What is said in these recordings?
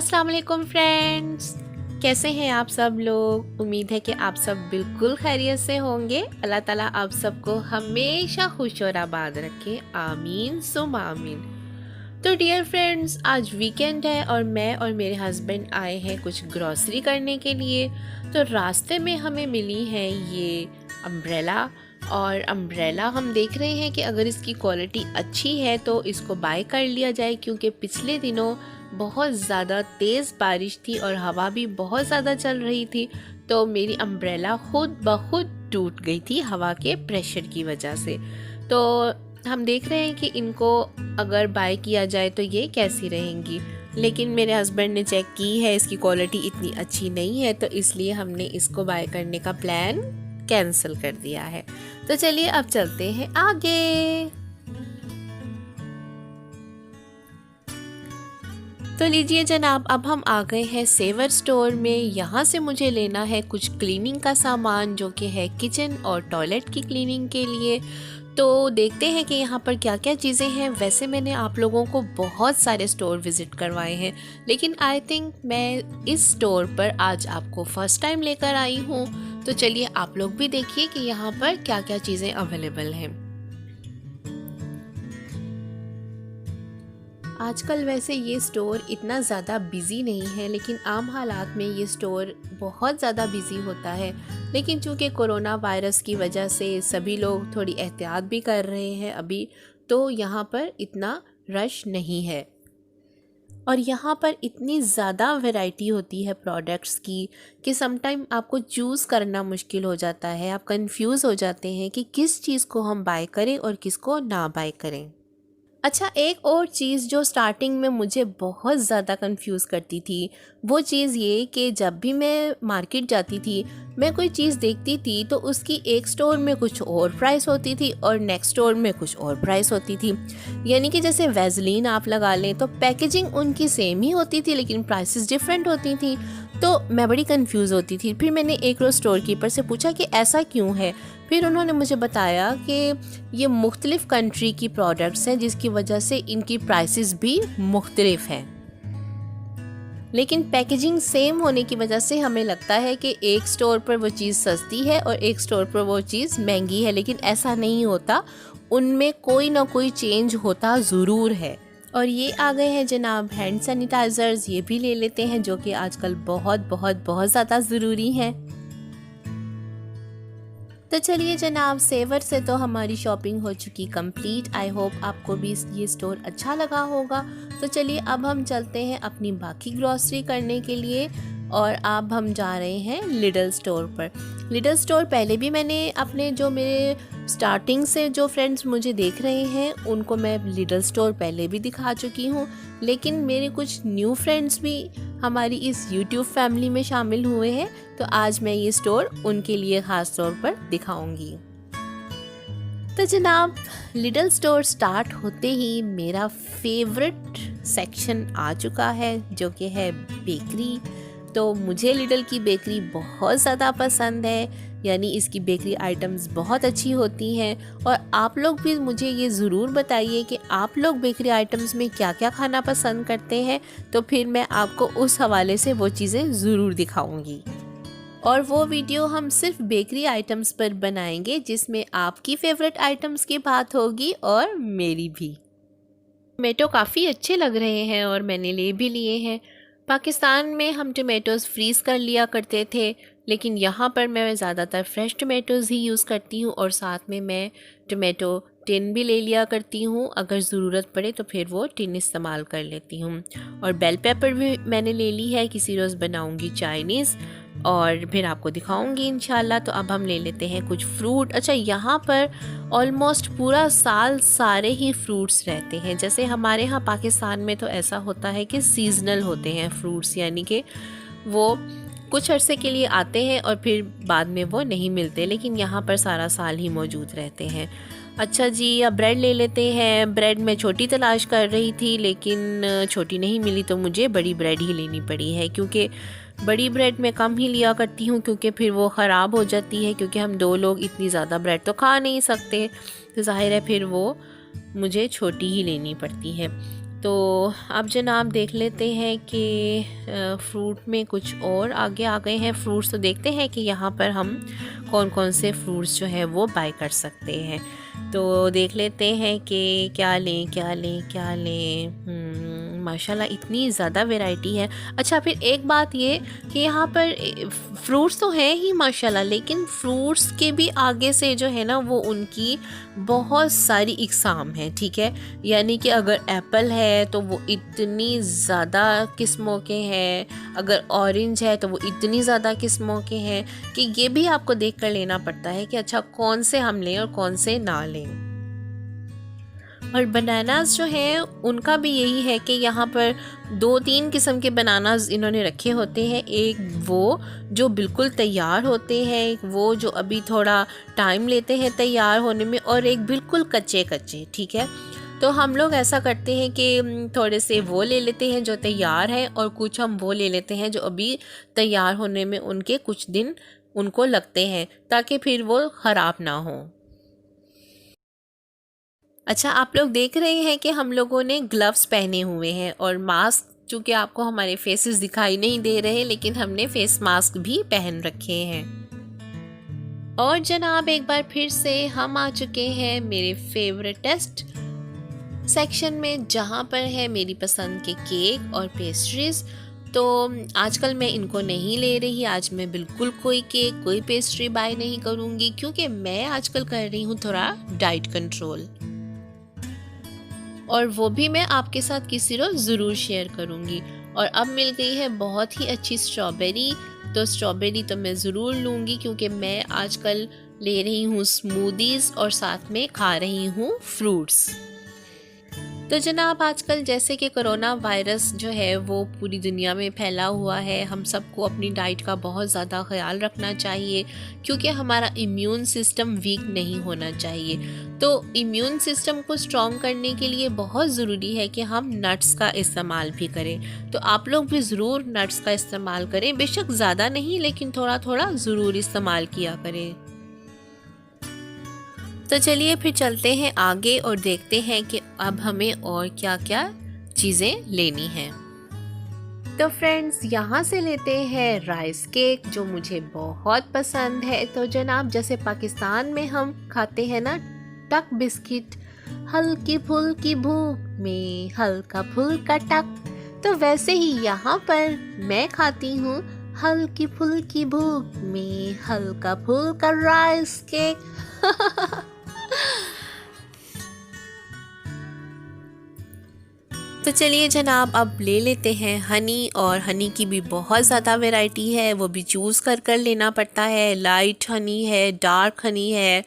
अस्सलाम वालेकुम फ्रेंड्स, कैसे हैं आप सब लोग। उम्मीद है कि आप सब बिल्कुल खैरियत से होंगे। अल्लाह ताला आप सबको हमेशा खुश और आबाद रखे, आमीन सुम आमीन। तो डियर फ्रेंड्स, आज वीकेंड है और मैं और मेरे हस्बैंड आए हैं कुछ ग्रॉसरी करने के लिए। तो रास्ते में हमें मिली है ये अम्ब्रेला, और अम्ब्रेला हम देख रहे हैं कि अगर इसकी क्वालिटी अच्छी है तो इसको बाय कर लिया जाए, क्योंकि पिछले दिनों बहुत ज़्यादा तेज़ बारिश थी और हवा भी बहुत ज़्यादा चल रही थी। तो मेरी अम्ब्रेला खुद ब खुद टूट गई थी हवा के प्रेशर की वजह से। तो हम देख रहे हैं कि इनको अगर बाय किया जाए तो ये कैसी रहेंगी, लेकिन मेरे हस्बैंड ने चेक की है, इसकी क्वालिटी इतनी अच्छी नहीं है, तो इसलिए हमने इसको बाय करने का प्लान कैंसिल कर दिया है। तो चलिए अब चलते हैं आगे। तो लीजिए जनाब, अब हम आ गए हैं सेवर स्टोर में। यहाँ से मुझे लेना है कुछ क्लीनिंग का सामान, जो कि है किचन और टॉयलेट की क्लीनिंग के लिए। तो देखते हैं कि यहाँ पर क्या क्या चीज़ें हैं। वैसे मैंने आप लोगों को बहुत सारे स्टोर विज़िट करवाए हैं, लेकिन आई थिंक मैं इस स्टोर पर आज आपको फर्स्ट टाइम लेकर आई हूँ। तो चलिए आप लोग भी देखिए कि यहाँ पर क्या क्या चीज़ें अवेलेबल हैं। आजकल वैसे ये स्टोर इतना ज़्यादा बिज़ी नहीं है, लेकिन आम हालात में ये स्टोर बहुत ज़्यादा बिज़ी होता है। लेकिन चूँकि कोरोना वायरस की वजह से सभी लोग थोड़ी एहतियात भी कर रहे हैं अभी, तो यहाँ पर इतना रश नहीं है। और यहाँ पर इतनी ज़्यादा वैरायटी होती है प्रोडक्ट्स की कि समटाइम आपको चूज़ करना मुश्किल हो जाता है। आप कंफ्यूज हो जाते हैं कि किस चीज़ को हम बाय करें और किसको ना बाय करें। अच्छा, एक और चीज़ जो स्टार्टिंग में मुझे बहुत ज़्यादा कंफ्यूज करती थी, वो चीज़ ये कि जब भी मैं मार्केट जाती थी, मैं कोई चीज़ देखती थी तो उसकी एक स्टोर में कुछ और प्राइस होती थी और नेक्स्ट स्टोर में कुछ और प्राइस होती थी। यानी कि जैसे वैसलीन आप लगा लें तो पैकेजिंग उनकी सेम ही होती थी, लेकिन प्राइसेस डिफरेंट होती थी। तो मैं बड़ी कंफ्यूज होती थी। फिर मैंने एक रोज़ स्टोर कीपर से पूछा कि ऐसा क्यों है। फिर उन्होंने मुझे बताया कि ये मुख्तलिफ़ कंट्री की प्रोडक्ट्स हैं, जिसकी वजह से इनकी प्राइसेस भी मुख्तलिफ हैं, लेकिन पैकेजिंग सेम होने की वजह से हमें लगता है कि एक स्टोर पर वो चीज़ सस्ती है और एक स्टोर पर वो चीज़ महंगी है, लेकिन ऐसा नहीं होता। उनमें कोई ना कोई चेंज होता ज़रूर है। और ये आ गए हैं जनाब हैंड सैनिटाइज़र्स, ये भी ले लेते हैं, जो कि आजकल बहुत बहुत बहुत ज़्यादा ज़रूरी हैं। तो चलिए जनाब, सेवर से तो हमारी शॉपिंग हो चुकी कंप्लीट। आई होप आपको भी ये स्टोर अच्छा लगा होगा। तो चलिए अब हम चलते हैं अपनी बाकी ग्रॉसरी करने के लिए, और अब हम जा रहे हैं लिडल स्टोर पर। लिडल स्टोर पहले भी मैंने अपने जो मेरे स्टार्टिंग से जो फ्रेंड्स मुझे देख रहे हैं उनको मैं लिडल स्टोर पहले भी दिखा चुकी हूँ, लेकिन मेरे कुछ न्यू फ्रेंड्स भी हमारी इस यूट्यूब फैमिली में शामिल हुए हैं, तो आज मैं ये स्टोर उनके लिए ख़ास तौर पर दिखाऊंगी। तो जनाब, लिडल स्टोर स्टार्ट होते ही मेरा फेवरेट सेक्शन आ चुका है, जो कि है बेकरी। तो मुझे लिडल की बेकरी बहुत ज़्यादा पसंद है, यानी इसकी बेकरी आइटम्स बहुत अच्छी होती हैं। और आप लोग भी मुझे ये ज़रूर बताइए कि आप लोग बेकरी आइटम्स में क्या क्या खाना पसंद करते हैं, तो फिर मैं आपको उस हवाले से वो चीज़ें ज़रूर दिखाऊंगी। और वो वीडियो हम सिर्फ बेकरी आइटम्स पर बनाएंगे, जिसमें आपकी फेवरेट आइटम्स की बात होगी और मेरी भी। टोमेटो काफ़ी अच्छे लग रहे हैं और मैंने ले भी लिए हैं। पाकिस्तान में हम टोमेटोज़ फ्रीज़ कर लिया करते थे, लेकिन यहाँ पर मैं ज़्यादातर फ्रेश टोमेटोज़ ही यूज़ करती हूँ, और साथ में मैं टोमेटो टिन भी ले लिया करती हूँ। अगर ज़रूरत पड़े तो फिर वो टिन इस्तेमाल कर लेती हूँ। और बेल पेपर भी मैंने ले ली है, किसी रोज़ बनाऊँगी चाइनीज़ और फिर आपको दिखाऊंगी इंशाल्लाह। तो अब हम ले लेते हैं कुछ फ्रूट। अच्छा, यहाँ पर ऑलमोस्ट पूरा साल सारे ही फ्रूट्स रहते हैं। जैसे हमारे यहाँ पाकिस्तान में तो ऐसा होता है कि सीजनल होते हैं फ्रूट्स, यानी कि वो कुछ अरसे के लिए आते हैं और फिर बाद में वो नहीं मिलते, लेकिन यहाँ पर सारा साल ही मौजूद रहते हैं। अच्छा जी, अब ब्रेड ले लेते हैं। ब्रेड मैं छोटी तलाश कर रही थी, लेकिन छोटी नहीं मिली, तो मुझे बड़ी ब्रेड ही लेनी पड़ी है, क्योंकि बड़ी ब्रेड मैं कम ही लिया करती हूँ, क्योंकि फिर वो ख़राब हो जाती है, क्योंकि हम 2 लोग इतनी ज़्यादा ब्रेड तो खा नहीं सकते, तो ज़ाहिर है फिर वो मुझे छोटी ही लेनी पड़ती है। तो अब जनाब देख लेते हैं कि फ्रूट में कुछ और आगे आ गए हैं फ्रूट्स। तो देखते हैं कि यहाँ पर हम कौन कौन से फ्रूट्स जो है वो बाय कर सकते हैं। तो देख लेते हैं कि क्या लें क्या लें क्या लें। माशाल्लाह इतनी ज़्यादा वैरायटी है। अच्छा, फिर एक बात ये कि यहाँ पर फ्रूट्स तो हैं ही माशाल्लाह, लेकिन फ्रूट्स के भी आगे से जो है ना वो उनकी बहुत सारी इकसाम है, ठीक है। यानी कि अगर एप्पल है तो वो इतनी ज़्यादा किस्मों के हैं, अगर ऑरेंज है तो वो इतनी ज़्यादा किस्मों के हैं कि ये भी आपको देख कर लेना पड़ता है कि अच्छा कौन से हम लें और कौन से ना लें। और बनानास जो हैं उनका भी यही है कि यहाँ पर 2-3 किस्म के बनानास इन्होंने रखे होते हैं। एक वो जो बिल्कुल तैयार होते हैं, एक वो जो अभी थोड़ा टाइम लेते हैं तैयार होने में, और एक बिल्कुल कच्चे कच्चे, ठीक है। तो हम लोग ऐसा करते हैं कि थोड़े से वो ले लेते हैं जो तैयार हैं, और कुछ हम वो ले लेते हैं जो अभी तैयार होने में उनके कुछ दिन उनको लगते हैं, ताकि फिर वो ख़राब ना हो। अच्छा, आप लोग देख रहे हैं कि हम लोगों ने ग्लव्स पहने हुए हैं और मास्क, चूँकि आपको हमारे फेसेस दिखाई नहीं दे रहे लेकिन हमने फेस मास्क भी पहन रखे हैं। और जनाब एक बार फिर से हम आ चुके हैं मेरे फेवरेट टेस्ट सेक्शन में, जहाँ पर है मेरी पसंद के केक और पेस्ट्रीज़। तो आजकल मैं इनको नहीं ले रही, आज मैं बिल्कुल कोई केक कोई पेस्ट्री बाय नहीं करूँगी, क्योंकि मैं आजकल कर रही हूँ थोड़ा डाइट कंट्रोल, और वो भी मैं आपके साथ किसी रोज़ ज़रूर शेयर करूँगी। और अब मिल गई है बहुत ही अच्छी स्ट्रॉबेरी, तो स्ट्रॉबेरी तो मैं ज़रूर लूँगी, क्योंकि मैं आजकल ले रही हूँ स्मूदीज़ और साथ में खा रही हूँ फ्रूट्स। तो जनाब आजकल जैसे कि कोरोना वायरस जो है वो पूरी दुनिया में फैला हुआ है, हम सबको अपनी डाइट का बहुत ज़्यादा ख्याल रखना चाहिए, क्योंकि हमारा इम्यून सिस्टम वीक नहीं होना चाहिए। तो इम्यून सिस्टम को स्ट्रॉन्ग करने के लिए बहुत ज़रूरी है कि हम नट्स का इस्तेमाल भी करें। तो आप लोग भी ज़रूर नट्स का इस्तेमाल करें, बेशक ज़्यादा नहीं लेकिन थोड़ा थोड़ा ज़रूर इस्तेमाल किया करें। तो चलिए फिर चलते हैं आगे और देखते हैं कि अब हमें और क्या क्या चीज़ें लेनी हैं। तो फ्रेंड्स यहाँ से लेते हैं राइस केक, जो मुझे बहुत पसंद है। तो जनाब जैसे पाकिस्तान में हम खाते हैं ना टक बिस्किट, हल्की फुल्की भूख में हल्का फुल्का टक, तो वैसे ही यहाँ पर मैं खाती हूँ हल्की फुल्की भूख में हल्का फुल्का राइस केक। तो चलिए जनाब अब ले लेते हैं हनी, और हनी की भी बहुत ज़्यादा वैरायटी है, वो भी चूज़ कर कर लेना पड़ता है। लाइट हनी है, डार्क हनी है।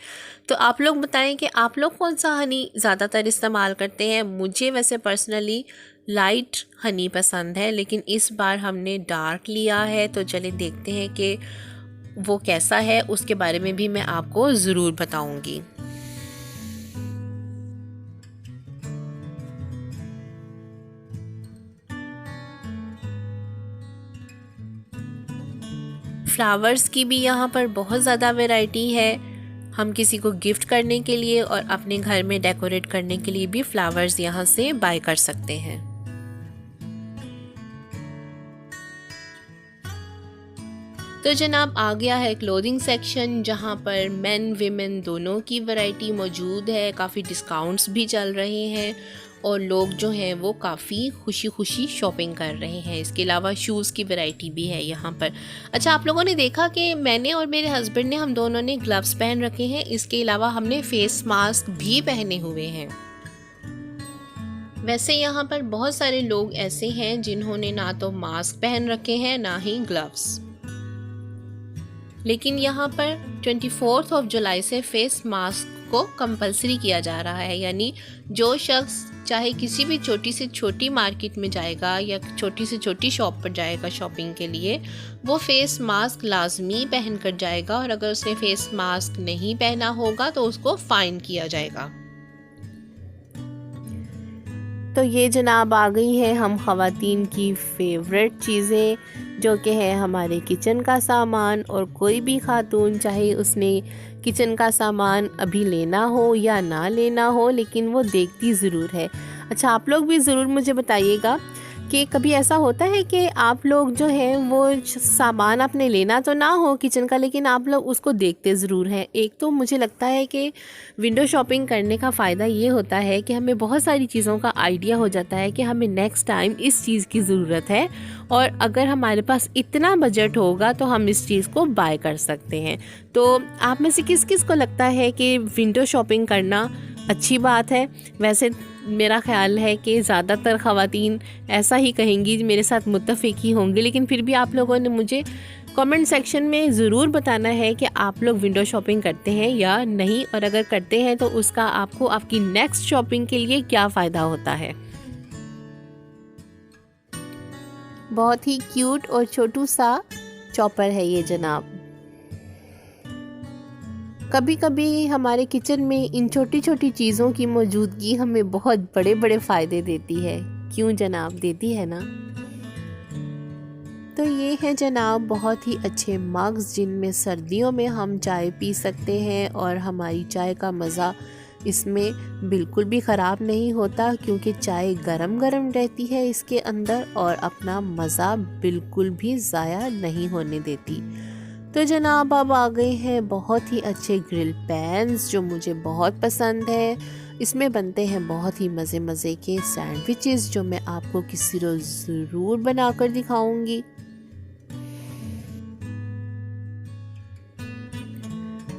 तो आप लोग बताएं कि आप लोग कौन सा हनी ज़्यादातर इस्तेमाल करते हैं। मुझे वैसे पर्सनली लाइट हनी पसंद है, लेकिन इस बार हमने डार्क लिया है। तो चलिए देखते हैं कि वो कैसा है, उसके बारे में भी मैं आपको ज़रूर बताऊँगी। फ्लावर्स की भी यहाँ पर बहुत ज़्यादा वैरायटी है। हम किसी को गिफ्ट करने के लिए और अपने घर में डेकोरेट करने के लिए भी फ्लावर्स यहाँ से बाय कर सकते हैं। तो जनाब आ गया है क्लोथिंग सेक्शन, जहाँ पर मेन विमेन दोनों की वैरायटी मौजूद है। काफ़ी डिस्काउंट्स भी चल रहे हैं और लोग जो हैं वो काफ़ी खुशी खुशी शॉपिंग कर रहे हैं। इसके अलावा शूज़ की वैरायटी भी है यहाँ पर। अच्छा, आप लोगों ने देखा कि मैंने और मेरे हस्बैंड ने, हम दोनों ने ग्लव्स पहन रखे हैं। इसके अलावा हमने फेस मास्क भी पहने हुए हैं। वैसे यहाँ पर बहुत सारे लोग ऐसे हैं जिन्होंने ना तो मास्क पहन रखे हैं ना ही ग्लव्स, लेकिन यहाँ पर 24 जुलाई से फेस मास्क को कंपलसरी किया जा रहा है। यानी जो शख्स चाहे किसी भी छोटी से छोटी मार्केट में जाएगा या छोटी से छोटी शॉप पर जाएगा शॉपिंग के लिए, वो फेस मास्क लाजमी पहन कर जाएगा, और अगर उसने फेस मास्क नहीं पहना होगा तो उसको फाइन किया जाएगा। तो ये जनाब आ गई है हम ख़वातीन की फेवरेट चीज़ें, जो कि है हमारे किचन का सामान। और कोई भी खातून चाहे उसने किचन का सामान अभी लेना हो या ना लेना हो, लेकिन वो देखती ज़रूर है। अच्छा, आप लोग भी ज़रूर मुझे बताइएगा कि कभी ऐसा होता है कि आप लोग जो है वो सामान आपने लेना तो ना हो किचन का, लेकिन आप लोग उसको देखते ज़रूर हैं। एक तो मुझे लगता है कि विंडो शॉपिंग करने का फ़ायदा ये होता है कि हमें बहुत सारी चीज़ों का आइडिया हो जाता है कि हमें नेक्स्ट टाइम इस चीज़ की ज़रूरत है, और अगर हमारे पास इतना बजट होगा तो हम इस चीज़ को बाय कर सकते हैं। तो आप में से किस किस को लगता है कि विंडो शॉपिंग करना अच्छी बात है? वैसे मेरा ख़्याल है कि ज़्यादातर ख़वातीन ऐसा ही कहेंगी, मेरे साथ मुत्तफ़िक ही होंगी, लेकिन फिर भी आप लोगों ने मुझे कमेंट सेक्शन में ज़रूर बताना है कि आप लोग विंडो शॉपिंग करते हैं या नहीं, और अगर करते हैं तो उसका आपको आपकी नेक्स्ट शॉपिंग के लिए क्या फ़ायदा होता है। बहुत ही क्यूट और छोटू सा चॉपर है ये जनाब। कभी कभी हमारे किचन में इन छोटी छोटी चीज़ों की मौजूदगी हमें बहुत बड़े बड़े फ़ायदे देती है। क्यों जनाब, देती है ना? तो ये है जनाब बहुत ही अच्छे मग्स जिनमें सर्दियों में हम चाय पी सकते हैं, और हमारी चाय का मज़ा इसमें बिल्कुल भी ख़राब नहीं होता, क्योंकि चाय गरम गरम रहती है इसके अंदर और अपना मज़ा बिल्कुल भी ज़ाया नहीं होने देती। तो जनाब अब आ गए हैं बहुत ही अच्छे ग्रिल पैन्स जो मुझे बहुत पसंद है। इसमें बनते हैं बहुत ही मज़े मज़े के सैंडविचेस जो मैं आपको किसी रोज़ ज़रूर बनाकर दिखाऊंगी।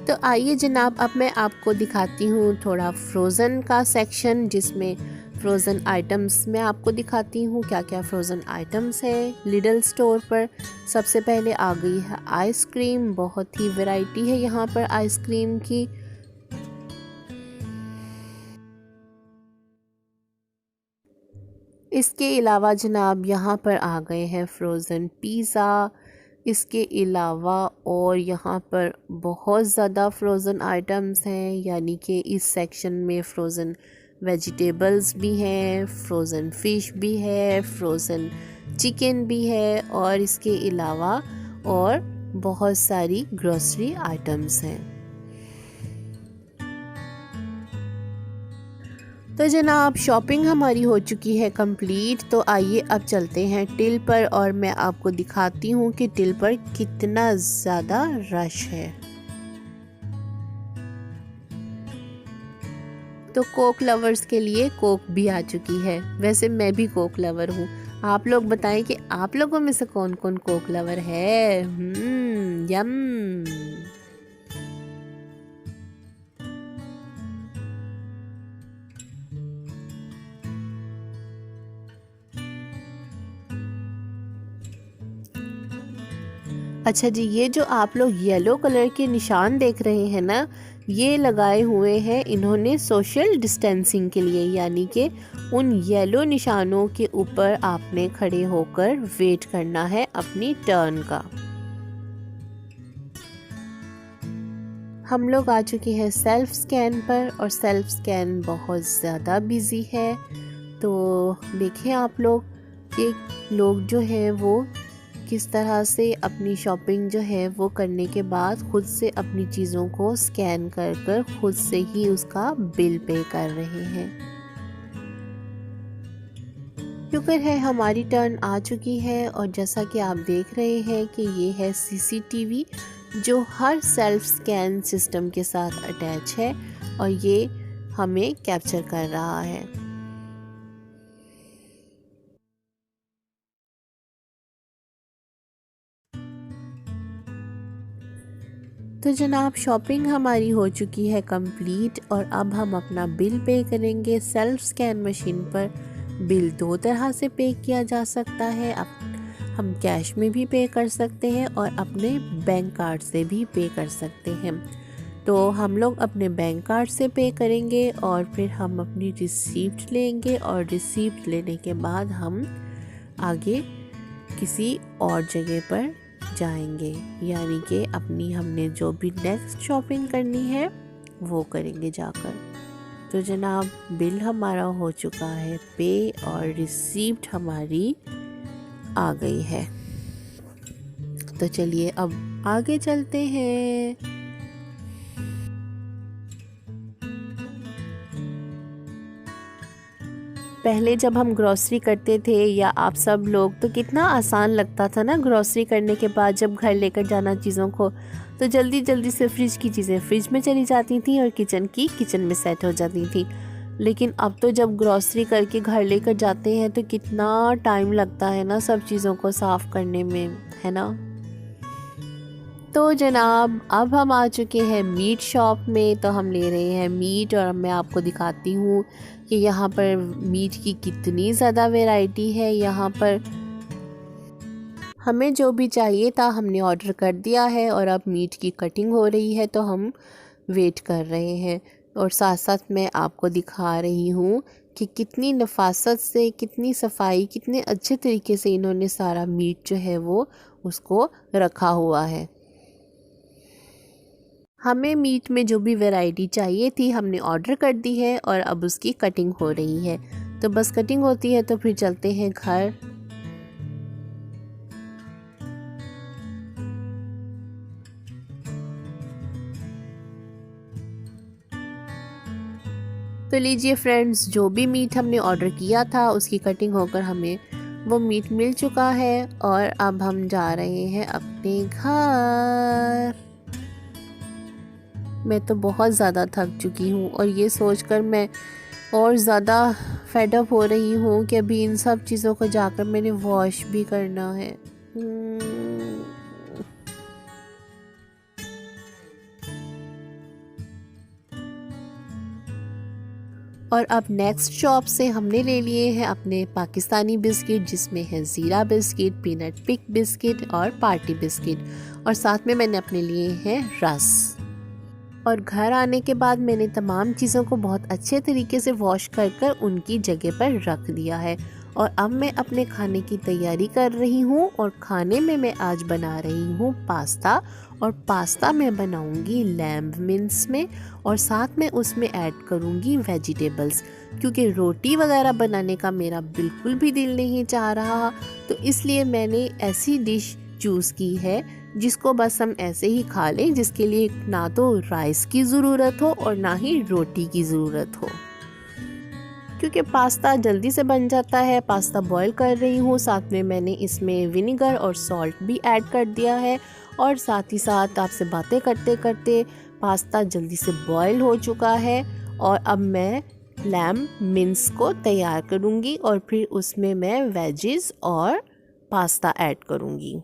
तो आइए जनाब, अब मैं आपको दिखाती हूँ थोड़ा फ्रोज़न का सेक्शन, जिसमें फ़्रोज़न आइटम्स मैं आपको दिखाती हूँ क्या क्या फ़्रोज़न आइटम्स हैं लिडल स्टोर पर। सबसे पहले आ गई है आइसक्रीम। बहुत ही वैरायटी है यहाँ पर आइसक्रीम की। इसके अलावा जनाब यहाँ पर आ गए हैं फ़्रोज़न पिज़्ज़ा। इसके अलावा और यहाँ पर बहुत ज़्यादा फ़्रोज़न आइटम्स हैं, यानी कि इस सेक्शन में फ़्रोज़न वेजिटेबल्स भी हैं, फ्रोज़न फ़िश भी है, फ्रोज़न चिकन भी है, और इसके अलावा और बहुत सारी ग्रोसरी आइटम्स हैं। तो जनाब शॉपिंग हमारी हो चुकी है कंप्लीट। तो आइए अब चलते हैं टिल पर, और मैं आपको दिखाती हूँ कि टिल पर कितना ज़्यादा रश है। तो कोक लवर्स के लिए कोक भी आ चुकी है। वैसे मैं भी कोक लवर हूँ। आप लोग बताएं कि आप लोगों में से कौन कौन कोक लवर है। यम। अच्छा जी, ये जो आप लोग येलो कलर के निशान देख रहे हैं ना, ये लगाए हुए हैं इन्होंने सोशल डिस्टेंसिंग के लिए, यानी कि उन येलो निशानों के ऊपर आपने खड़े होकर वेट करना है अपनी टर्न का। हम लोग आ चुके हैं सेल्फ स्कैन पर, और सेल्फ स्कैन बहुत ज़्यादा बिजी है। तो देखें आप लोग कि लोग जो है वो किस तरह से अपनी शॉपिंग जो है वो करने के बाद खुद से अपनी चीज़ों को स्कैन कर कर खुद से ही उसका बिल पे कर रहे हैं। शुक्र है हमारी टर्न आ चुकी है, और जैसा कि आप देख रहे हैं कि ये है सीसीटीवी जो हर सेल्फ स्कैन सिस्टम के साथ अटैच है, और ये हमें कैप्चर कर रहा है। तो जनाब शॉपिंग हमारी हो चुकी है कंप्लीट, और अब हम अपना बिल पे करेंगे सेल्फ स्कैन मशीन पर। बिल दो तरह से पे किया जा सकता है। हम कैश में भी पे कर सकते हैं और अपने बैंक कार्ड से भी पे कर सकते हैं। तो हम लोग अपने बैंक कार्ड से पे करेंगे, और फिर हम अपनी रिसीप्ट लेंगे, और रिसीप्ट लेने के बाद हम आगे किसी और जगह पर जाएंगे, यानी कि अपनी हमने जो भी नेक्स्ट शॉपिंग करनी है वो करेंगे जाकर। तो जनाब बिल हमारा हो चुका है पे, और रिसीप्ट हमारी आ गई है। तो चलिए अब आगे चलते हैं। पहले जब हम ग्रॉसरी करते थे या आप सब लोग, तो कितना आसान लगता था ना ग्रॉसरी करने के बाद जब घर लेकर जाना चीज़ों को, तो जल्दी जल्दी से फ्रिज की चीज़ें फ्रिज में चली जाती थी और किचन में सेट हो जाती थी। लेकिन अब तो जब ग्रॉसरी करके घर लेकर जाते हैं तो कितना टाइम लगता है ना सब चीज़ों को साफ़ करने में, है ना। तो जनाब अब हम आ चुके हैं मीट शॉप में, तो हम ले रहे हैं मीट और मैं आपको दिखाती हूँ कि यहाँ पर मीट की कितनी ज़्यादा वैरायटी है। यहाँ पर हमें जो भी चाहिए था हमने ऑर्डर कर दिया है और अब मीट की कटिंग हो रही है, तो हम वेट कर रहे हैं। और साथ साथ मैं आपको दिखा रही हूँ कि कितनी नफासत से, कितनी सफाई, कितने अच्छे तरीके से इन्होंने सारा मीट जो है वो उसको रखा हुआ है। हमें मीट में जो भी वैरायटी चाहिए थी हमने ऑर्डर कर दी है और अब उसकी कटिंग हो रही है। तो बस कटिंग होती है तो फिर चलते हैं घर। तो लीजिए फ्रेंड्स, जो भी मीट हमने ऑर्डर किया था उसकी कटिंग होकर हमें वो मीट मिल चुका है और अब हम जा रहे हैं अपने घर। मैं तो बहुत ज़्यादा थक चुकी हूँ और ये सोचकर मैं और ज़्यादा फेड अप हो रही हूँ कि अभी इन सब चीज़ों को जाकर मैंने वॉश भी करना है। और अब नेक्स्ट शॉप से हमने ले लिए हैं अपने पाकिस्तानी बिस्किट, जिसमें है ज़ीरा बिस्किट, पीनट पिक बिस्किट और पार्टी बिस्किट, और साथ में मैंने अपने लिए हैं रस। और घर आने के बाद मैंने तमाम चीज़ों को बहुत अच्छे तरीके से वॉश कर उनकी जगह पर रख दिया है। और अब मैं अपने खाने की तैयारी कर रही हूँ और खाने में मैं आज बना रही हूँ पास्ता। और पास्ता मैं बनाऊँगी लैम्ब मिन्स में और साथ में उसमें ऐड करूँगी वेजिटेबल्स, क्योंकि रोटी वगैरह बनाने का मेरा बिल्कुल भी दिल नहीं चाह रहा। तो इसलिए मैंने ऐसी डिश चूज़ की है जिसको बस हम ऐसे ही खा लें, जिसके लिए ना तो राइस की ज़रूरत हो और ना ही रोटी की ज़रूरत हो, क्योंकि पास्ता जल्दी से बन जाता है। पास्ता बॉईल कर रही हूँ, साथ में मैंने इसमें विनेगर और सॉल्ट भी ऐड कर दिया है। और साथ ही साथ आपसे बातें करते करते पास्ता जल्दी से बॉईल हो चुका है और अब मैं लैम्ब मिन्स को तैयार करूँगी और फिर उसमें मैं वेजिस और पास्ता ऐड करूँगी।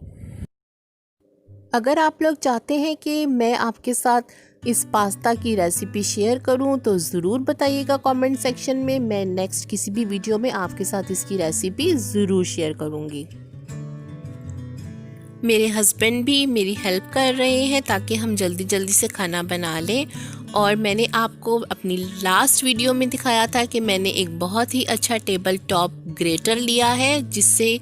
अगर आप लोग चाहते हैं कि मैं आपके साथ इस पास्ता की रेसिपी शेयर करूं तो ज़रूर बताइएगा कमेंट सेक्शन में। मैं नेक्स्ट किसी भी वीडियो में आपके साथ इसकी रेसिपी ज़रूर शेयर करूंगी। मेरे हस्बैंड भी मेरी हेल्प कर रहे हैं ताकि हम जल्दी जल्दी से खाना बना लें। और मैंने आपको अपनी लास्ट वीडियो में दिखाया था कि मैंने एक बहुत ही अच्छा टेबल टॉप ग्रेटर लिया है जिससे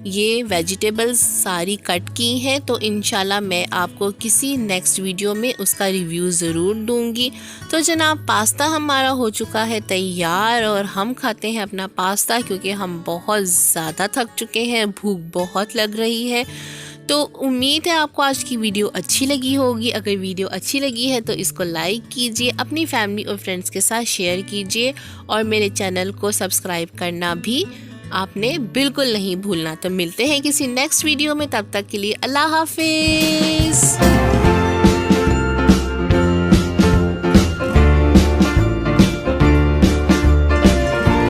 ये वेजिटेबल्स सारी कट की हैं। तो इंशाल्लाह मैं आपको किसी नेक्स्ट वीडियो में उसका रिव्यू ज़रूर दूंगी। तो जनाब पास्ता हमारा हो चुका है तैयार और हम खाते हैं अपना पास्ता, क्योंकि हम बहुत ज़्यादा थक चुके हैं, भूख बहुत लग रही है। तो उम्मीद है आपको आज की वीडियो अच्छी लगी होगी। अगर वीडियो अच्छी लगी है तो इसको लाइक कीजिए, अपनी फैमिली और फ्रेंड्स के साथ शेयर कीजिए और मेरे चैनल को सब्सक्राइब करना भी आपने बिल्कुल नहीं भूलना। तो मिलते हैं किसी नेक्स्ट वीडियो में, तब तक के लिए अल्लाह हाफिज़।